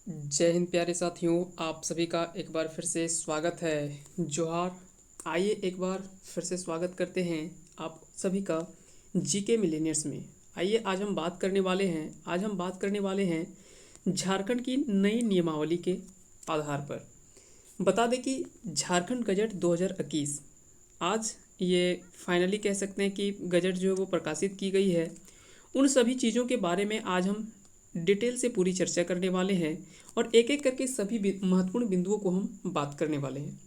जय हिंद प्यारे साथियों, आप सभी का एक बार फिर से स्वागत है। जोहार। आइए एक बार फिर से स्वागत करते हैं आप सभी का जीके मिलेनियर्स में। आइए आज हम बात करने वाले हैं झारखंड की नई नियमावली के आधार पर। बता दें कि झारखंड गजट 2021 आज ये फाइनली कह सकते हैं कि गजट जो है वो प्रकाशित की गई है। उन सभी चीज़ों के बारे में आज हम डिटेल से पूरी चर्चा करने वाले हैं और एक एक करके सभी महत्वपूर्ण बिंदुओं को हम बात करने वाले हैं।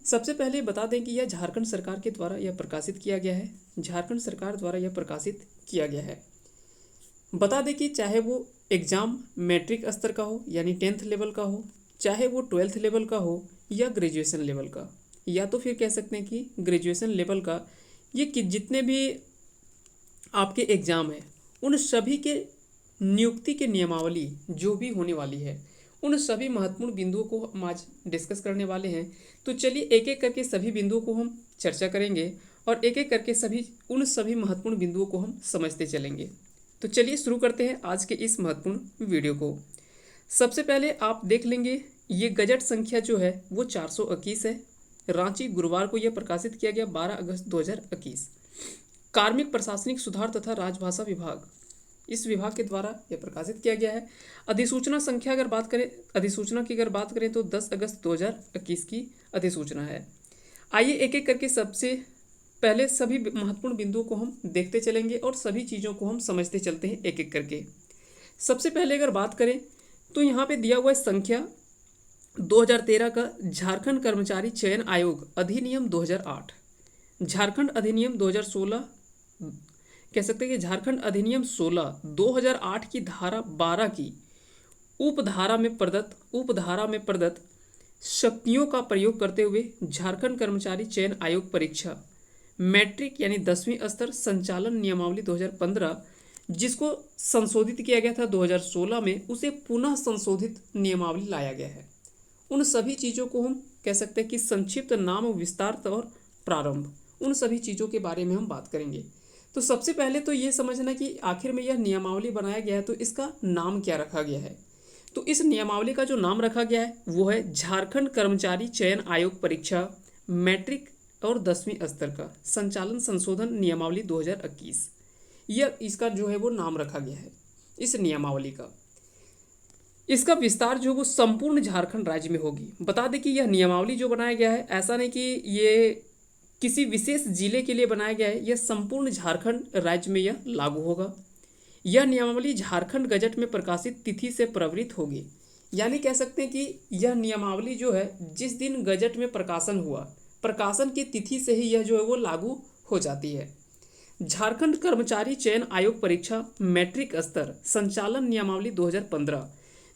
सबसे पहले बता दें कि यह झारखंड सरकार के द्वारा यह प्रकाशित किया गया है। झारखंड सरकार द्वारा यह प्रकाशित किया गया है। बता दें कि चाहे वो एग्ज़ाम मैट्रिक स्तर का हो यानी 10th लेवल का हो, चाहे वो 12th लेवल का हो या ग्रेजुएशन लेवल का, या तो फिर कह सकते हैं कि ग्रेजुएशन लेवल का, ये कि जितने भी आपके एग्ज़ाम हैं उन सभी के नियुक्ति के नियमावली जो भी होने वाली है, उन सभी महत्वपूर्ण बिंदुओं को हम आज डिस्कस करने वाले हैं। तो चलिए एक एक करके सभी बिंदुओं को हम चर्चा करेंगे और एक एक करके सभी महत्वपूर्ण बिंदुओं को हम समझते चलेंगे। तो चलिए शुरू करते हैं आज के इस महत्वपूर्ण वीडियो को। सबसे पहले आप देख लेंगे ये गजट संख्या जो है वो 421 है। रांची, गुरुवार को यह प्रकाशित किया गया 12 अगस्त 2021। कार्मिक प्रशासनिक सुधार तथा राजभाषा विभाग, इस विभाग के द्वारा यह प्रकाशित किया गया है। अधिसूचना संख्या अधिसूचना की अगर बात करें तो 10 अगस्त 2021 की अधिसूचना है। आइए एक एक करके सबसे पहले सभी महत्वपूर्ण बिंदुओं को हम देखते चलेंगे और सभी चीज़ों को हम समझते चलते हैं एक एक करके। सबसे पहले अगर बात करें तो यहाँ पे दिया हुआ है संख्या 2013 का झारखंड कर्मचारी चयन आयोग अधिनियम 2008, झारखंड अधिनियम 2016, कह सकते हैं कि झारखंड अधिनियम 16 2008 की धारा 12 की उपधारा में प्रदत्त शक्तियों का प्रयोग करते हुए झारखंड कर्मचारी चयन आयोग परीक्षा मैट्रिक यानी 10वीं स्तर संचालन नियमावली 2015, जिसको संशोधित किया गया था 2016 में, उसे पुनः संशोधित नियमावली लाया गया है। उन सभी चीज़ों को हम कह सकते हैं कि संक्षिप्त नाम, विस्तार और प्रारंभ, उन सभी चीज़ों के बारे में हम बात करेंगे। तो सबसे पहले तो ये समझना कि आखिर में यह नियमावली बनाया गया है तो इसका नाम क्या रखा गया है। तो इस नियमावली का जो नाम रखा गया है वो है झारखंड कर्मचारी चयन आयोग परीक्षा मैट्रिक और 10वीं स्तर का संचालन संशोधन नियमावली 2021। यह इसका जो है वो नाम रखा गया है इस नियमावली का। इसका विस्तार जो वो संपूर्ण झारखंड राज्य में होगी। बता दें कि यह नियमावली जो बनाया गया है, ऐसा नहीं कि ये किसी विशेष जिले के लिए बनाया गया है, यह संपूर्ण झारखंड राज्य में यह लागू होगा। यह नियमावली झारखंड गजट में प्रकाशित तिथि से प्रवृत्त होगी, यानी कह सकते हैं कि यह नियमावली जो है जिस दिन गजट में प्रकाशन हुआ, प्रकाशन की तिथि से ही यह जो है वो लागू हो जाती है। झारखंड कर्मचारी चयन आयोग परीक्षा मैट्रिक स्तर संचालन नियमावली 2015,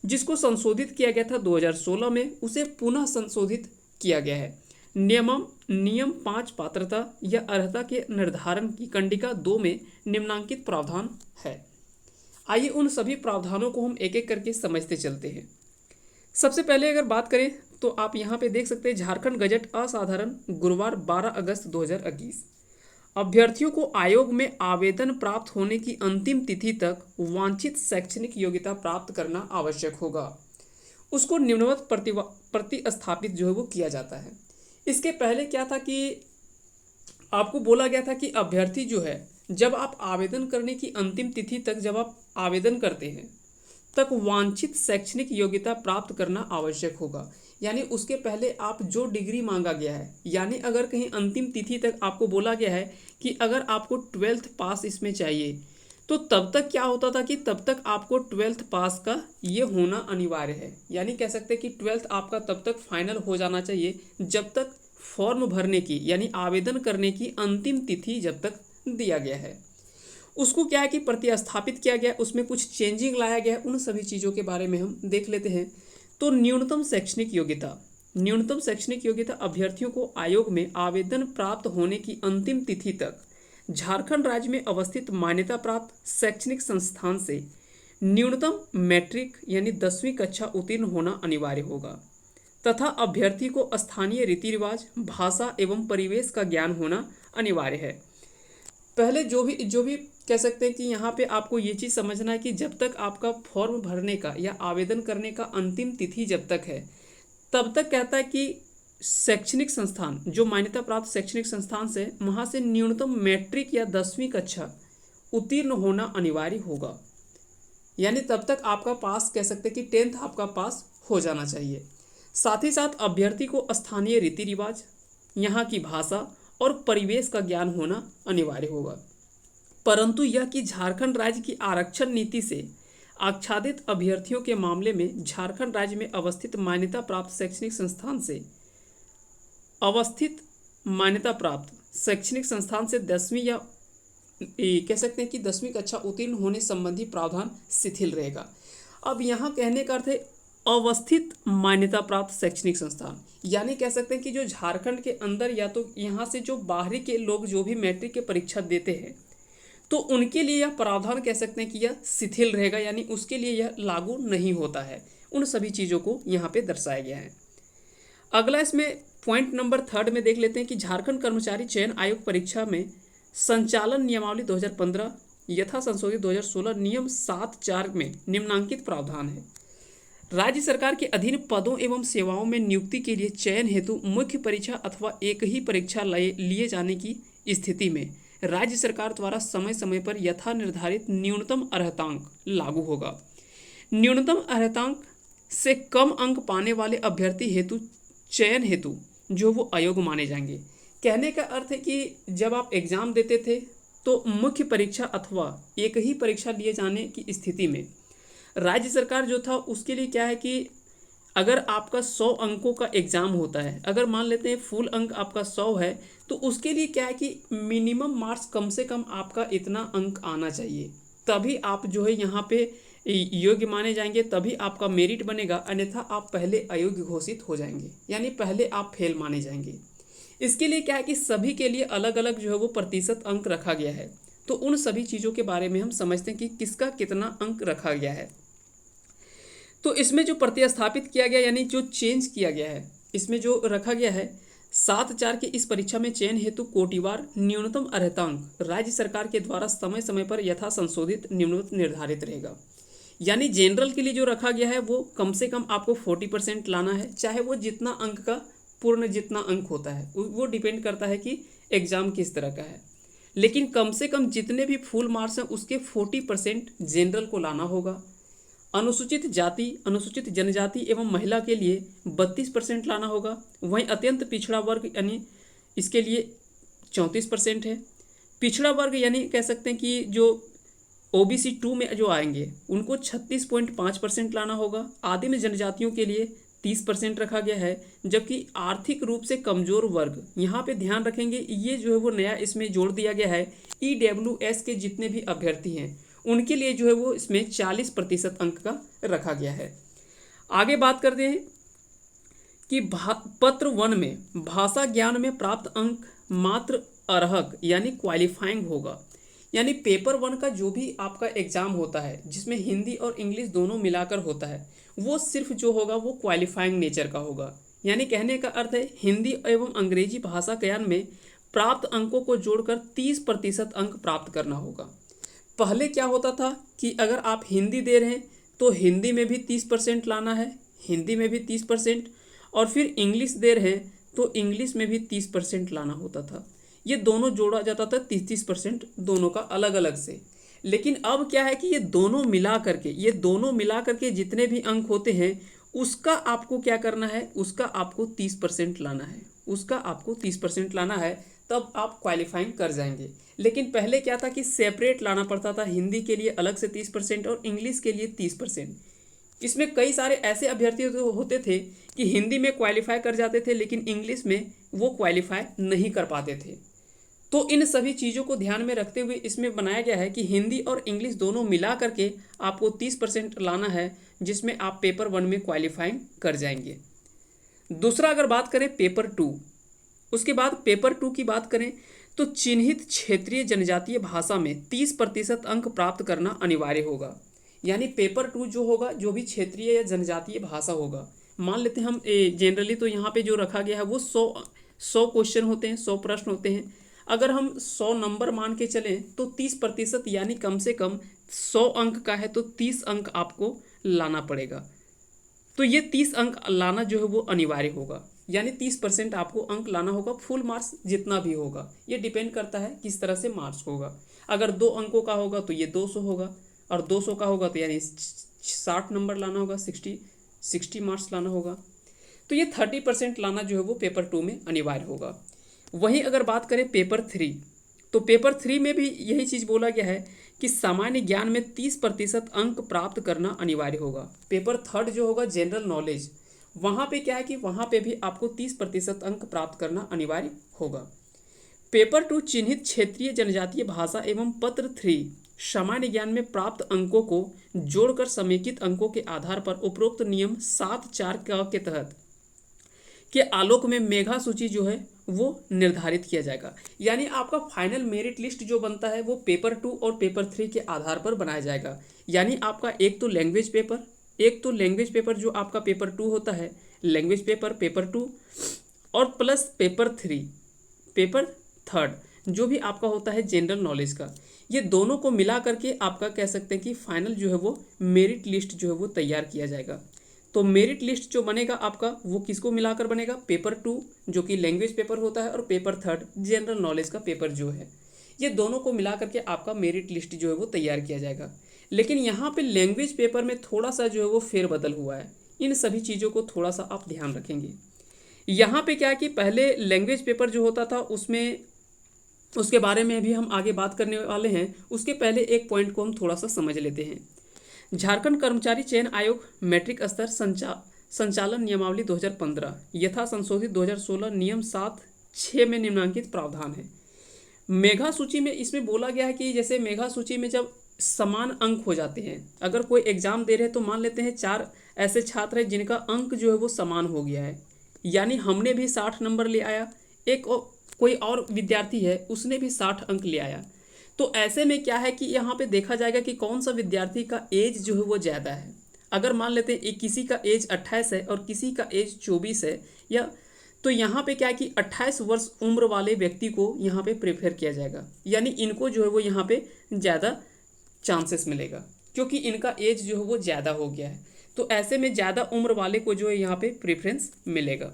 जिसको संशोधित किया गया था 2016 में, उसे पुनः संशोधित किया गया है। नियम 5 पात्रता या अर्हता के निर्धारण की कंडिका 2 में निम्नांकित प्रावधान है। आइए उन सभी प्रावधानों को हम एक एक करके समझते चलते हैं। सबसे पहले अगर बात करें तो आप यहाँ पे देख सकते हैं झारखंड गजट असाधारण गुरुवार 12 अगस्त 2021। अभ्यर्थियों को आयोग में आवेदन प्राप्त होने की अंतिम तिथि तक वांछित शैक्षणिक योग्यता प्राप्त करना आवश्यक होगा। उसको निम्नवत प्रतिस्थापित जो है वो किया जाता है। इसके पहले क्या था कि आपको बोला गया था कि अभ्यर्थी जो है जब आप आवेदन करने की अंतिम तिथि तक जब आप आवेदन करते हैं तक वांछित शैक्षणिक योग्यता प्राप्त करना आवश्यक होगा। यानी उसके पहले आप जो डिग्री मांगा गया है, यानी अगर कहीं अंतिम तिथि तक आपको बोला गया है कि अगर आपको 12th पास इसमें चाहिए, तो तब तक क्या होता था कि तब तक आपको 12th पास का ये होना अनिवार्य है। यानी कह सकते हैं कि 12th आपका तब तक फाइनल हो जाना चाहिए जब तक फॉर्म भरने की यानी आवेदन करने की अंतिम तिथि जब तक दिया गया है। उसको क्या है कि प्रतिस्थापित किया गया, उसमें कुछ चेंजिंग लाया गया। उन सभी चीज़ों के बारे में हम देख लेते हैं। तो न्यूनतम शैक्षणिक योग्यता अभ्यर्थियों को आयोग में आवेदन प्राप्त होने की अंतिम तिथि तक झारखंड राज्य में अवस्थित मान्यता प्राप्त शैक्षणिक संस्थान से न्यूनतम मैट्रिक यानी 10वीं कक्षा उत्तीर्ण होना अनिवार्य होगा तथा अभ्यर्थी को स्थानीय रीति रिवाज, भाषा एवं परिवेश का ज्ञान होना अनिवार्य है। पहले जो भी कह सकते हैं कि यहाँ पे आपको ये चीज़ समझना है कि जब तक आपका फॉर्म भरने का या आवेदन करने का अंतिम तिथि जब तक है, तब तक कहता है कि शैक्षणिक संस्थान, जो मान्यता प्राप्त शैक्षणिक संस्थान से, वहाँ से न्यूनतम मैट्रिक या 10वीं कक्षा उत्तीर्ण होना अनिवार्य होगा। यानी तब तक आपका पास, कह सकते हैं कि 10th आपका पास हो जाना चाहिए। साथ ही साथ अभ्यर्थी को स्थानीय रीति रिवाज, यहाँ की भाषा और परिवेश का ज्ञान होना अनिवार्य होगा। परंतु यह कि झारखंड राज्य की आरक्षण नीति से आच्छादित अभ्यर्थियों के मामले में झारखंड राज्य में अवस्थित मान्यता प्राप्त शैक्षणिक संस्थान से दसवीं या कह सकते हैं कि 10वीं कक्षा उत्तीर्ण होने संबंधी प्रावधान शिथिल रहेगा। अब यहाँ कहने का अर्थ है अवस्थित मान्यता प्राप्त शैक्षणिक संस्थान, यानी कह सकते हैं कि जो झारखंड के अंदर या तो यहाँ से जो बाहरी के लोग जो भी मैट्रिक की परीक्षा देते हैं, तो उनके लिए यह प्रावधान कह सकते हैं कि यह शिथिल रहेगा, यानी उसके लिए यह लागू नहीं होता है। उन सभी चीज़ों को यहाँ पे दर्शाया गया है। अगला इसमें पॉइंट नंबर 3 में देख लेते हैं कि झारखंड कर्मचारी चयन आयोग परीक्षा में संचालन नियमावली 2015 यथा संशोधित 2016 नियम 7(4) में निम्नांकित प्रावधान है। राज्य सरकार के अधीन पदों एवं सेवाओं में नियुक्ति के लिए चयन हेतु मुख्य परीक्षा अथवा एक ही परीक्षा लिए जाने की स्थिति में राज्य सरकार द्वारा समय समय पर यथा निर्धारित न्यूनतम अर्हतांक लागू होगा। न्यूनतम अर्हतांक से कम अंक पाने वाले अभ्यर्थी हेतु चयन हेतु जो वो अयोग्य माने जाएंगे। कहने का अर्थ है कि जब आप एग्ज़ाम देते थे तो मुख्य परीक्षा अथवा एक ही परीक्षा लिए जाने की स्थिति में राज्य सरकार जो था उसके लिए क्या है कि अगर आपका 100 अंकों का एग्ज़ाम होता है, अगर मान लेते हैं फुल अंक आपका 100 है, तो उसके लिए क्या है कि मिनिमम मार्क्स कम से कम आपका इतना अंक आना चाहिए, तभी आप जो है यहाँ पे योग्य माने जाएंगे, तभी आपका मेरिट बनेगा, अन्यथा आप पहले अयोग्य घोषित हो जाएंगे, यानी पहले आप फेल माने जाएंगे। इसके लिए क्या है कि सभी के लिए अलग अलग जो है वो प्रतिशत अंक रखा गया है। तो उन सभी चीज़ों के बारे में हम समझते हैं कि किसका कितना अंक रखा गया है। तो इसमें जो प्रतिस्थापित किया गया यानी जो चेंज किया गया है, इसमें जो रखा गया है 7(4) की इस परीक्षा में चयन हेतु कोटिवार न्यूनतम अर्हतांक राज्य सरकार के द्वारा समय समय पर यथा संशोधित निम्नवत निर्धारित रहेगा। यानी जनरल के लिए जो रखा गया है वो कम से कम आपको 40% लाना है, चाहे वो जितना अंक का पूर्ण जितना अंक होता है वो डिपेंड करता है कि एग्ज़ाम किस तरह का है, लेकिन कम से कम जितने भी फुल मार्क्स हैं उसके 40% जनरल को लाना होगा। अनुसूचित जाति, अनुसूचित जनजाति एवं महिला के लिए 32% लाना होगा। वहीं अत्यंत पिछड़ा वर्ग यानी इसके लिए 34% है। पिछड़ा वर्ग यानी कह सकते हैं कि जो OBC 2 में जो आएंगे उनको 36.5% लाना होगा। आदिम जनजातियों के लिए 30% रखा गया है, जबकि आर्थिक रूप से कमज़ोर वर्ग, यहाँ पे ध्यान रखेंगे ये जो है वो नया इसमें जोड़ दिया गया है। EWS के जितने भी अभ्यर्थी हैं उनके लिए जो है वो इसमें 40% अंक का रखा गया है। आगे बात करते हैं कि पत्र 1 में भाषा ज्ञान में प्राप्त अंक मात्र अर्हक यानी क्वालिफाइंग होगा। यानी पेपर 1 का जो भी आपका एग्ज़ाम होता है जिसमें हिंदी और इंग्लिश दोनों मिलाकर होता है, वो सिर्फ जो होगा वो क्वालिफाइंग नेचर का होगा। यानी कहने का अर्थ है हिंदी एवं अंग्रेजी भाषा ज्ञान में प्राप्त अंकों को जोड़कर 30% अंक प्राप्त करना होगा। पहले क्या होता था कि अगर आप हिंदी दे रहे हैं तो हिंदी में भी 30% लाना है, हिंदी में भी 30%, और फिर इंग्लिश दे रहे हैं तो इंग्लिश में भी 30% लाना होता था। ये दोनों जोड़ा जाता था 30% दोनों का अलग अलग से। लेकिन अब क्या है कि ये दोनों मिला करके जितने भी अंक होते हैं उसका आपको क्या करना है, उसका आपको 30% लाना है, उसका आपको 30% लाना है, तब आप क्वालिफाइंग कर जाएंगे। लेकिन पहले क्या था कि सेपरेट लाना पड़ता था, हिंदी के लिए अलग से 30% और इंग्लिश के लिए 30%। इसमें कई सारे ऐसे अभ्यर्थी होते थे कि हिंदी में क्वालिफाई कर जाते थे लेकिन इंग्लिश में वो क्वालिफाई नहीं कर पाते थे। तो इन सभी चीज़ों को ध्यान में रखते हुए इसमें बनाया गया है कि हिंदी और इंग्लिश दोनों मिला करके आपको 30% लाना है, जिसमें आप पेपर 1 में क्वालिफाइंग कर जाएंगे। दूसरा अगर बात करें पेपर 2, उसके बाद पेपर 2 की बात करें तो चिन्हित क्षेत्रीय जनजातीय भाषा में 30% अंक प्राप्त करना अनिवार्य होगा। यानी पेपर 2 जो होगा, जो भी क्षेत्रीय या जनजातीय भाषा होगा, मान लेते हैं हम जनरली तो यहाँ पे जो रखा गया है वो 100 क्वेश्चन होते हैं, 100 प्रश्न होते हैं। अगर हम 100 नंबर मान के चलें तो 30% यानी कम से कम 100 अंक का है तो 30 अंक आपको लाना पड़ेगा। तो ये 30 अंक लाना जो है वो अनिवार्य होगा, यानी 30% आपको अंक लाना होगा, फुल मार्क्स जितना भी होगा। ये डिपेंड करता है किस तरह से मार्क्स होगा। अगर 2 अंकों का होगा तो ये 200 होगा, और 200 का होगा तो यानी 60 नंबर लाना होगा, 60 मार्क्स लाना होगा। तो ये 30% लाना जो है वो पेपर 2 में अनिवार्य होगा। वहीं अगर बात करें पेपर 3, तो पेपर 3 में भी यही चीज़ बोला गया है कि सामान्य ज्ञान में 30% अंक प्राप्त करना अनिवार्य होगा। पेपर 3 जो होगा जनरल नॉलेज, वहाँ पे क्या है कि वहाँ पे भी आपको 30% अंक प्राप्त करना अनिवार्य होगा। पेपर 2 चिन्हित क्षेत्रीय जनजातीय भाषा एवं पत्र 3 सामान्य ज्ञान में प्राप्त अंकों को जोड़कर समेकित अंकों के आधार पर उपरोक्त नियम 7(4) के तहत के आलोक में मेधा सूची जो है वो निर्धारित किया जाएगा। यानी आपका फाइनल मेरिट लिस्ट जो बनता है वो पेपर 2 और पेपर 3 के आधार पर बनाया जाएगा। यानी आपका एक तो लैंग्वेज पेपर जो आपका पेपर 2 होता है, लैंग्वेज पेपर 2 और प्लस पेपर 3 जो भी आपका होता है जनरल नॉलेज का, ये दोनों को मिला करके आपका कह सकते हैं कि फाइनल जो है वो मेरिट लिस्ट जो है वो तैयार किया जाएगा। तो मेरिट लिस्ट जो बनेगा आपका वो किसको मिलाकर बनेगा, पेपर 2 जो कि लैंग्वेज पेपर होता है और पेपर 3 जनरल नॉलेज का पेपर जो है, ये दोनों को मिला करके आपका मेरिट लिस्ट जो है वो तैयार किया जाएगा। लेकिन यहाँ पे लैंग्वेज पेपर में थोड़ा सा जो है वो फेरबदल हुआ है। इन सभी चीज़ों को थोड़ा सा आप ध्यान रखेंगे। यहाँ पे क्या है कि पहले लैंग्वेज पेपर जो होता था उसमें, उसके बारे में भी हम आगे बात करने वाले हैं, उसके पहले एक पॉइंट को हम थोड़ा सा समझ लेते हैं। झारखंड कर्मचारी चयन आयोग मैट्रिक स्तर संचालन नियमावली 2015 यथा संशोधित 2016 नियम 7(6) में निम्नांकित प्रावधान है। मेधा सूची में इसमें बोला गया है कि जैसे मेधा सूची में जब समान अंक हो जाते हैं, अगर कोई एग्जाम दे रहे हैं तो मान लेते हैं 4 ऐसे छात्र हैं जिनका अंक जो है वो समान हो गया है, यानी हमने भी 60 नंबर ले आया, कोई और विद्यार्थी है उसने भी 60 अंक ले आया। तो ऐसे में क्या है कि यहाँ पे देखा जाएगा कि कौन सा विद्यार्थी का एज जो है वो ज़्यादा है। अगर मान लेते हैं किसी का एज 28 है और किसी का एज 24 है, या तो यहाँ पे क्या है कि 28 वर्ष उम्र वाले व्यक्ति को यहाँ पे प्रेफर किया जाएगा, यानी इनको जो है वो यहाँ पे ज़्यादा चांसेस मिलेगा क्योंकि इनका एज जो है वो ज़्यादा हो गया है। तो ऐसे में ज़्यादा उम्र वाले को जो है यहाँ पे प्रेफरेंस मिलेगा।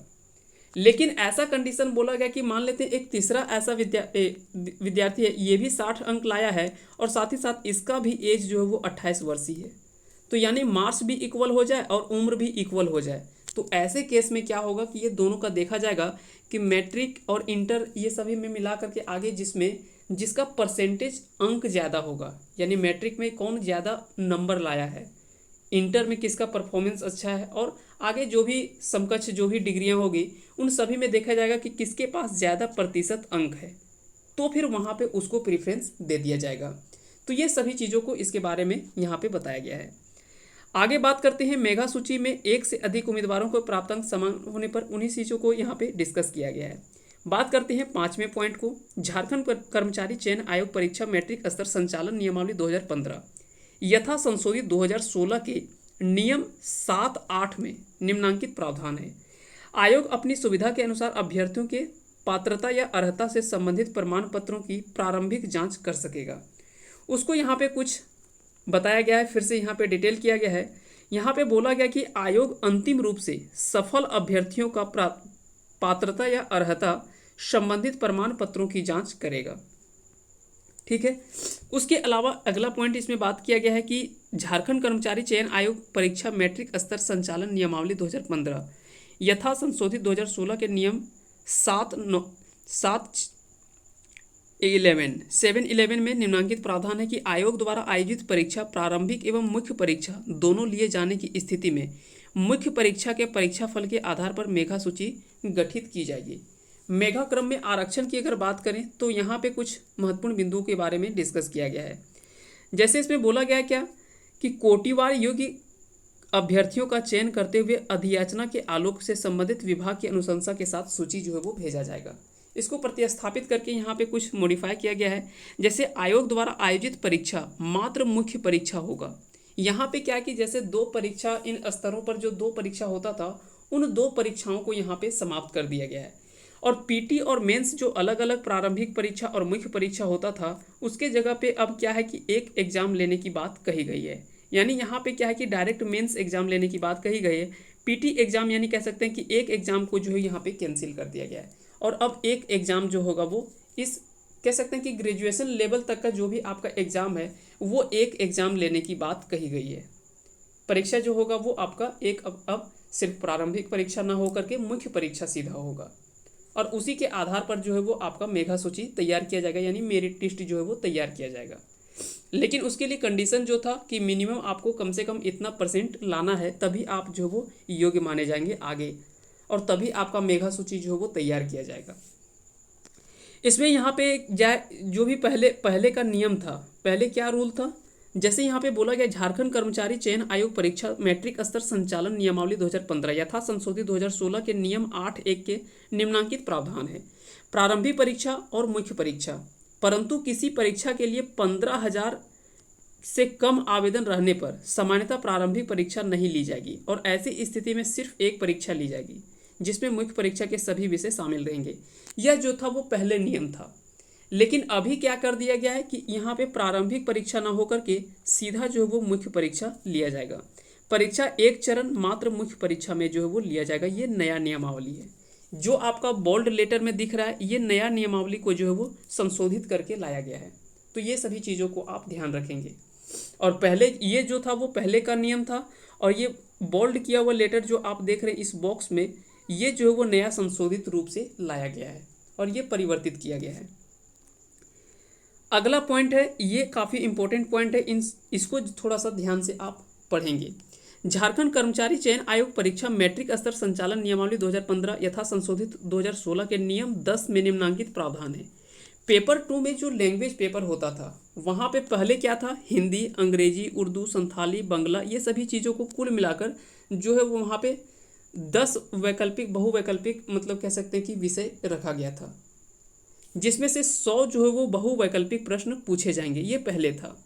लेकिन ऐसा कंडीशन बोला गया कि मान लेते हैं एक तीसरा ऐसा विद्यार्थी है, ये भी 60 अंक लाया है और साथ ही साथ इसका भी एज जो है वो 28 वर्ष ही है, तो यानी मार्क्स भी इक्वल हो जाए और उम्र भी इक्वल हो जाए। तो ऐसे केस में क्या होगा कि ये दोनों का देखा जाएगा कि मैट्रिक और इंटर ये सभी में मिला करके आगे जिसका परसेंटेज अंक ज़्यादा होगा, यानी मैट्रिक में कौन ज़्यादा नंबर लाया है, इंटर में किसका परफॉर्मेंस अच्छा है, और आगे जो भी समकक्ष जो भी डिग्रियां होगी उन सभी में देखा जाएगा कि किसके पास ज़्यादा प्रतिशत अंक है, तो फिर वहाँ पे उसको प्रेफरेंस दे दिया जाएगा। तो ये सभी चीज़ों को इसके बारे में यहाँ पे बताया गया है। आगे बात करते हैं मेधा सूची में एक से अधिक उम्मीदवारों को प्राप्तांक समान होने पर उन्हीं चीज़ों को यहाँ पे डिस्कस किया गया है। बात करते हैं 5वें पॉइंट को, झारखंड कर्मचारी चयन आयोग परीक्षा मैट्रिक स्तर संचालन नियमावली 2015 यथा संशोधित 2016 के नियम 7(8) में निम्नांकित प्रावधान है। आयोग अपनी सुविधा के अनुसार अभ्यर्थियों के पात्रता या अर्हता से संबंधित प्रमाण पत्रों की प्रारंभिक जांच कर सकेगा। उसको यहाँ पे कुछ बताया गया है, फिर से यहाँ पे डिटेल किया गया है। यहाँ पे बोला गया कि आयोग अंतिम रूप से सफल अभ्यर्थियों का पात्रता या अर्हता संबंधित प्रमाण पत्रों की जांच करेगा। ठीक है। उसके अलावा अगला पॉइंट इसमें बात किया गया है कि झारखंड कर्मचारी चयन आयोग परीक्षा मैट्रिक स्तर संचालन नियमावली 2015 यथा संशोधित 2016 के नियम 7(11) में निम्नांकित प्रावधान है कि आयोग द्वारा आयोजित परीक्षा प्रारंभिक एवं मुख्य परीक्षा दोनों लिए जाने की स्थिति में मुख्य परीक्षा के परीक्षाफल के आधार पर मेधा सूची गठित की जाएगी। मेधा क्रम में आरक्षण की अगर बात करें तो यहाँ पे कुछ महत्वपूर्ण बिंदुओं के बारे में डिस्कस किया गया है। जैसे इसमें बोला गया क्या कि कोटिवार योग्य अभ्यर्थियों का चयन करते हुए अधियाचना के आलोक से संबंधित विभाग की अनुशंसा के साथ सूची जो है वो भेजा जाएगा। इसको प्रतिस्थापित करके यहाँ पे कुछ मॉडिफाई किया गया है। जैसे आयोग द्वारा आयोजित परीक्षा मात्र मुख्य परीक्षा होगा। यहाँ पे क्या कि जैसे 2 परीक्षा, इन स्तरों पर जो 2 परीक्षा होता था उन 2 परीक्षाओं को यहाँ पे समाप्त कर दिया गया है। और पीटी और मेंस जो अलग अलग प्रारंभिक परीक्षा और मुख्य परीक्षा होता था, उसके जगह पे अब क्या है कि एक एग्जाम लेने की बात कही गई है। यानी यहाँ पे क्या है कि डायरेक्ट मेंस एग्जाम लेने की बात कही गई है। पीटी एग्जाम यानी कह सकते हैं कि एक एग्जाम को जो है यहाँ पे कैंसिल कर दिया गया है, और अब एक एग्जाम जो होगा वो इस कह सकते हैं कि ग्रेजुएशन लेवल तक का जो भी आपका एग्जाम है वो एक एग्जाम लेने की बात कही गई है। परीक्षा जो होगा वो आपका एक अब सिर्फ प्रारंभिक परीक्षा ना होकर के मुख्य परीक्षा सीधा होगा, और उसी के आधार पर जो है वो आपका मेधा सूची तैयार किया जाएगा, यानी मेरिट लिस्ट जो है वो तैयार किया जाएगा। लेकिन उसके लिए कंडीशन जो था कि मिनिमम आपको कम से कम इतना परसेंट लाना है, तभी आप जो है वो योग्य माने जाएंगे आगे, और तभी आपका मेधा सूची जो है वो तैयार किया जाएगा। इसमें यहाँ पे जो भी पहले का नियम था, पहले क्या रूल था, जैसे यहाँ पे बोला गया झारखंड कर्मचारी चयन आयोग परीक्षा मैट्रिक स्तर संचालन नियमावली 2015 यथा संशोधित 2016 के नियम 8(1) के निम्नांकित प्रावधान है। प्रारंभिक परीक्षा और मुख्य परीक्षा, परंतु किसी परीक्षा के लिए 15,000 से कम आवेदन रहने पर सामान्यतः प्रारंभिक परीक्षा नहीं ली जाएगी, और ऐसी स्थिति में सिर्फ एक परीक्षा ली जाएगी जिसमें मुख्य परीक्षा के सभी विषय शामिल रहेंगे। यह जो था वो पहले नियम था। लेकिन अभी क्या कर दिया गया है कि यहाँ पे प्रारंभिक परीक्षा ना होकर के सीधा जो है वो मुख्य परीक्षा लिया जाएगा। परीक्षा एक चरण मात्र मुख्य परीक्षा में जो है वो लिया जाएगा। ये नया नियमावली है जो आपका बोल्ड लेटर में दिख रहा है। ये नया नियमावली को जो है वो संशोधित करके लाया गया है। तो ये सभी चीज़ों को आप ध्यान रखेंगे। और पहले ये जो था वो पहले का नियम था, और ये बोल्ड किया हुआ लेटर जो आप देख रहे हैं इस बॉक्स में, ये जो है वो नया संशोधित रूप से लाया गया है और ये परिवर्तित किया गया है। अगला पॉइंट है, ये काफ़ी इंपॉर्टेंट पॉइंट है, इसको थोड़ा सा ध्यान से आप पढ़ेंगे। झारखंड कर्मचारी चयन आयोग परीक्षा मैट्रिक स्तर संचालन नियमावली 2015 यथा संशोधित 2016 के नियम 10 में निम्नांकित प्रावधान है। पेपर 2 में जो लैंग्वेज पेपर होता था वहाँ पे पहले क्या था, हिंदी, अंग्रेजी, उर्दू, संथाली, बंगला, ये सभी चीज़ों को कुल मिलाकर जो है वो वहाँ पे 10 वैकल्पिक बहुवैकल्पिक मतलब कह सकते हैं कि विषय रखा गया था, जिसमें से 100 जो है वो बहुवैकल्पिक प्रश्न पूछे जाएंगे। ये पहले था।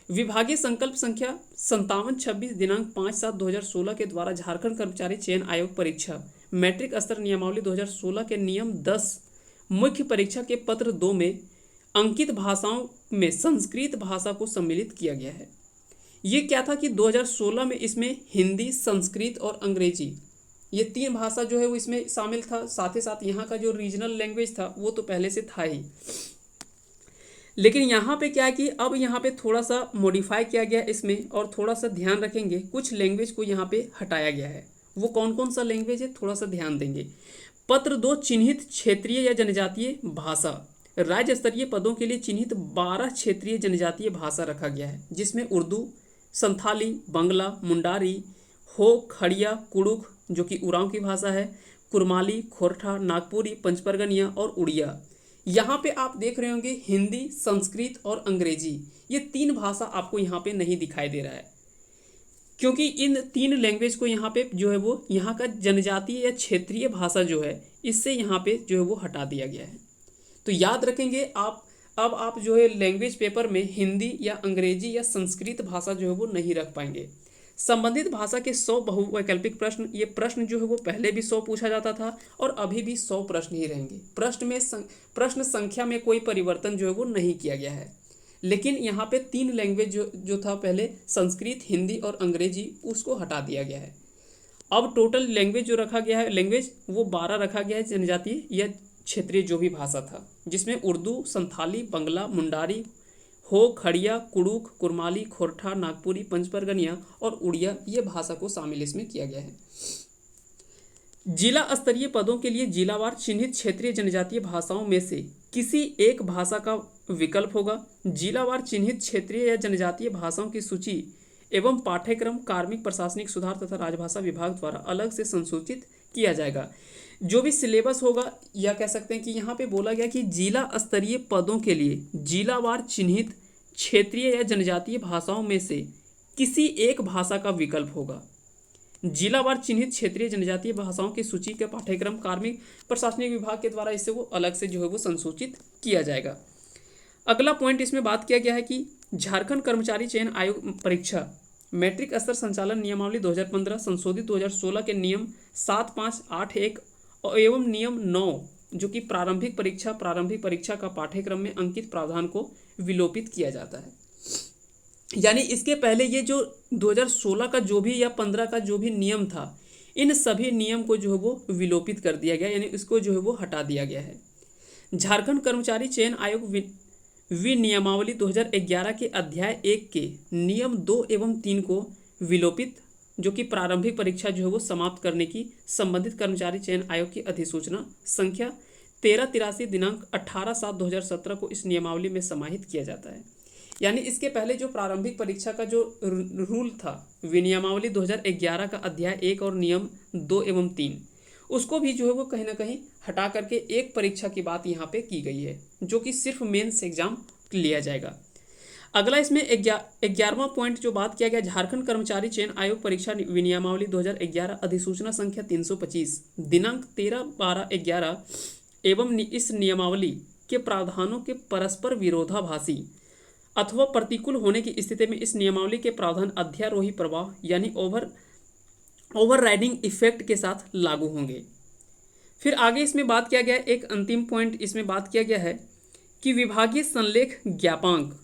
विभागीय संकल्प संख्या 5726 दिनांक 5/7/2016 के द्वारा झारखंड कर्मचारी चयन आयोग परीक्षा मैट्रिक स्तर नियमावली 2016 के नियम 10 मुख्य परीक्षा के पत्र 2 में अंकित भाषाओं में संस्कृत भाषा को सम्मिलित किया गया है। ये क्या था कि 2016 में इसमें हिंदी, संस्कृत और अंग्रेजी, ये 3 भाषा जो है वो इसमें शामिल था। साथ ही साथ यहाँ का जो रीजनल लैंग्वेज था वो तो पहले से था ही, लेकिन यहाँ पे क्या है कि अब यहाँ पे थोड़ा सा मॉडिफाई किया गया इसमें, और थोड़ा सा ध्यान रखेंगे कुछ लैंग्वेज को यहाँ पे हटाया गया है। वो कौन कौन सा लैंग्वेज है थोड़ा सा ध्यान देंगे। पत्र 2 चिन्हित क्षेत्रीय या जनजातीय भाषा, राज्य स्तरीय पदों के लिए चिन्हित 12 क्षेत्रीय जनजातीय भाषा रखा गया है, जिसमें उर्दू, संथाली, बंगला, मुंडारी, हो, खड़िया, कुड़ुख जो कि उरांव की भाषा है, कुरमाली, खोरठा, नागपुरी, पंचपरगनिया और उड़िया। यहाँ पे आप देख रहे होंगे हिंदी, संस्कृत और अंग्रेजी, ये 3 भाषा आपको यहाँ पे नहीं दिखाई दे रहा है, क्योंकि इन 3 लैंग्वेज को यहाँ पे जो है वो यहाँ का जनजातीय या क्षेत्रीय भाषा जो है इससे यहाँ पे जो है वो हटा दिया गया है। तो याद रखेंगे आप, अब आप जो है लैंग्वेज पेपर में हिंदी या अंग्रेजी या संस्कृत भाषा जो है वो नहीं रख पाएंगे। संबंधित भाषा के 100 बहुवैकल्पिक प्रश्न, ये प्रश्न जो है वो पहले भी 100 पूछा जाता था और अभी भी 100 प्रश्न ही रहेंगे। प्रश्न संख्या में कोई परिवर्तन जो है वो नहीं किया गया है, लेकिन यहाँ पे 3 लैंग्वेज जो था पहले, संस्कृत, हिंदी और अंग्रेजी, उसको हटा दिया गया है। अब टोटल लैंग्वेज जो रखा गया है, लैंग्वेज वो 12 रखा गया है जनजातीय या क्षेत्रीय जो भी भाषा था, जिसमें उर्दू, संथाली, बंगला, मुंडारी, हो, खड़िया, कुड़ुख, कुरमाली, खोरठा, नागपुरी, पंचपरगनिया और उड़िया, ये भाषा को शामिल इसमें किया गया है। जिला स्तरीय पदों के लिए जिलावार चिन्हित क्षेत्रीय जनजातीय भाषाओं में से किसी एक भाषा का विकल्प होगा। जिलावार चिन्हित क्षेत्रीय या जनजातीय भाषाओं की सूची एवं पाठ्यक्रम कार्मिक प्रशासनिक सुधार तथा राजभाषा विभाग द्वारा अलग से संसूचित किया जाएगा। जो भी सिलेबस होगा, या कह सकते हैं कि यहाँ पे बोला गया कि जिला स्तरीय पदों के लिए जिलावार चिन्हित क्षेत्रीय या जनजातीय भाषाओं में से किसी एक भाषा का विकल्प होगा। जिलावार चिन्हित क्षेत्रीय जनजातीय भाषाओं की सूची के पाठ्यक्रम कार्मिक प्रशासनिक विभाग के द्वारा इससे वो अलग से जो है वो संसूचित किया जाएगा। अगला पॉइंट इसमें बात किया गया है कि झारखंड कर्मचारी चयन आयोग परीक्षा मैट्रिक स्तर संचालन नियमावली 2015 संशोधित 2016 के नियम 7, 5, 8, 1 एवं नियम 9 जो कि प्रारंभिक परीक्षा का पाठ्यक्रम में अंकित प्रावधान को विलोपित किया जाता है। यानी इसके पहले ये जो 2016 का जो भी या 15 का जो भी नियम था, इन सभी नियम को जो है वो विलोपित कर दिया गया, यानी इसको जो है वो हटा दिया गया है। झारखंड कर्मचारी चयन आयोग विनियमावली 2011 के अध्याय 1 के नियम 2 एवं 3 को विलोपित, जो कि प्रारंभिक परीक्षा जो है वो समाप्त करने की संबंधित कर्मचारी चयन आयोग की अधिसूचना संख्या 1383 दिनांक 18/7/2017 को इस नियमावली में समाहित किया जाता है। यानी इसके पहले जो प्रारंभिक परीक्षा का जो रूल था, विनियमावली 2011 का अध्याय 1 और नियम 2 एवं 3, उसको भी जो है वो कहीं ना कहीं हटा करके एक परीक्षा की बात यहाँ पे की गई है, जो कि सिर्फ मेंस एग्जाम लिया जाएगा। अगला इसमें 11वां पॉइंट जो बात किया गया, झारखंड कर्मचारी चयन आयोग परीक्षा विनियमावली 2011 अधिसूचना संख्या 325 दिनांक 13/12/11 एवं इस नियमावली के प्रावधानों के परस्पर विरोधाभासी अथवा प्रतिकूल होने की स्थिति में इस नियमावली के प्रावधान अध्यारोही प्रभाव यानी ओवरराइडिंग इफेक्ट के साथ लागू होंगे। फिर आगे इसमें बात किया गया, एक अंतिम पॉइंट इसमें बात किया गया है कि विभागीय संलेख ज्ञापांक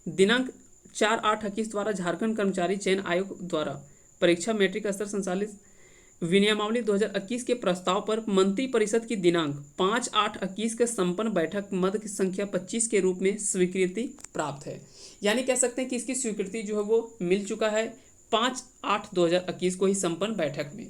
दिनांक 4/8/21 द्वारा झारखंड कर्मचारी चयन आयोग द्वारा परीक्षा मैट्रिक स्तर संचालित विनियमावली 2021 के प्रस्ताव पर मंत्रिपरिषद की दिनांक 5/8/21 के संपन्न बैठक मद की संख्या 25 के रूप में स्वीकृति प्राप्त है। यानी कह सकते हैं कि इसकी स्वीकृति जो है वो मिल चुका है 5/8/2021 को ही संपन्न बैठक में।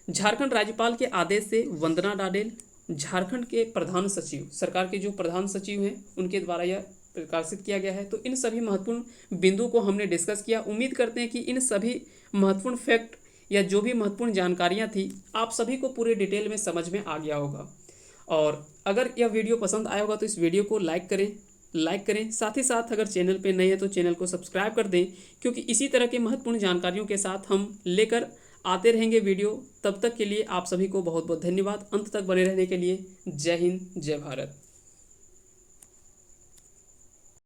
झारखंड राज्यपाल के आदेश से वंदना डाडेल, झारखंड के प्रधान सचिव, सरकार के जो प्रधान सचिव हैं उनके द्वारा यह प्रकाशित किया गया है। तो इन सभी महत्वपूर्ण बिंदु को हमने डिस्कस किया। उम्मीद करते हैं कि इन सभी महत्वपूर्ण फैक्ट या जो भी महत्वपूर्ण जानकारियां थी आप सभी को पूरे डिटेल में समझ में आ गया होगा। और अगर यह वीडियो पसंद आया होगा तो इस वीडियो को लाइक करें। साथ ही साथ अगर चैनल पे नए हैं तो चैनल को सब्सक्राइब कर दें, क्योंकि इसी तरह के महत्वपूर्ण जानकारियों के साथ हम लेकर आते रहेंगे वीडियो। तब तक के लिए आप सभी को बहुत बहुत धन्यवाद। अंत तक बने रहने के लिए जय हिंद, जय भारत।